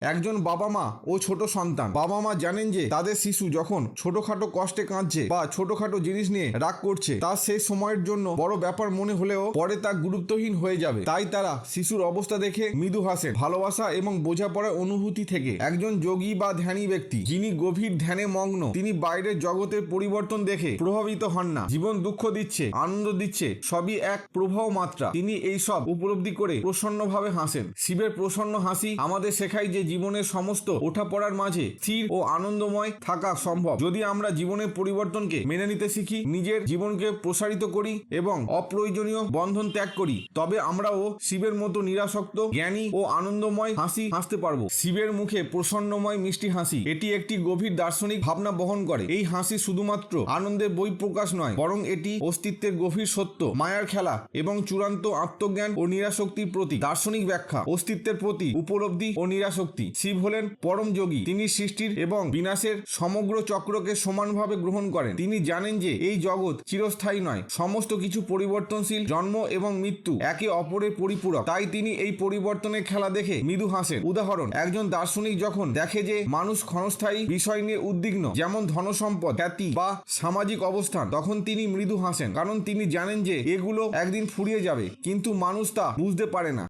একজন বাবা মা ও ছোট সন্তান। বাবা মা জানেন যে তাদের শিশু যখন ছোটখাটো কষ্টে কাঁদছে বা ছোটখাটো জিনিস নিয়ে রাগ করছে, তা সেই সময়ের জন্য বড় ব্যাপার মনে হলেও পরে তা গুরুত্বহীন হয়ে যাবে। তাই তারা শিশুর অবস্থা দেখে মৃদু হাসেন, ভালোবাসা এবং বোঝাপড়ার অনুভূতি থেকে। একজন যোগী বা ধ্যানী ব্যক্তি যিনি গভীর ধ্যানে মগ্ন, তিনি বাইরের জগতের পরিবর্তন দেখে প্রভাবিত হন না। জীবন দুঃখ দিচ্ছে, আনন্দ দিচ্ছে, সবই এক প্রবাহ মাত্রা। তিনি এই সব উপলব্ধি করে প্রসন্নভাবে হাসেন। শিবের প্রসন্ন হাসি আমাদের শেখায় যে জীবনের সমস্ত ওঠাপড়ার মাঝে স্থির ও আনন্দময় থাকা সম্ভব যদি আমরা জীবনের পরিবর্তনকে মেনে নিতে শিখি, নিজের জীবনকে প্রসারিত করি এবং অপ্রয়োজনীয় বন্ধন ত্যাগ করি। তবে আমরাও শিবের মতো নিরাসক্ত, জ্ঞানী ও আনন্দময় হাসি হাসতে পারবো। শিবের মুখে প্রসন্নময় মিষ্টি হাসি, এটি একটি গভীর দার্শনিক ভাবনা বহন করে। এই হাসি শুধুমাত্র আনন্দের বহিঃপ্রকাশ নয়, বরং এটি অস্তিত্বের গভীর সত্য, মায়ার খেলা এবং চূড়ান্ত আত্মজ্ঞান ও নিরাসক্তির প্রতি দার্শনিক ব্যাখ্যা। অস্তিত্বের প্রতি উপলব্ধি ও নিরাসক্তি। শিব হলেন পরম যোগী। তিনি সৃষ্টির এবং বিনাশের সমগ্র চক্রকে সমানভাবে গ্রহণ করেন। তিনি জানেন যে এই জগৎ চিরস্থায়ী নয়, সমস্ত কিছু পরিবর্তনশীল, জন্ম এবং মৃত্যু একে অপরের পরিপূরক। তাই তিনি এই পরিবর্তনের খেলা দেখে মৃদু হাসেন। উদাহরণ: একজন দার্শনিক যখন দেখে যে মানুষ ক্ষণস্থায়ী বিষয় নিয়ে উদ্বিগ্ন, যেমন ধনসম্পদ, খ্যাতি বা সামাজিক অবস্থান, তখন তিনি মৃদু হাসেন, কারণ তিনি জানেন যে এগুলো একদিন ফুরিয়ে যাবে, কিন্তু মানুষ তা বুঝতে পারে না।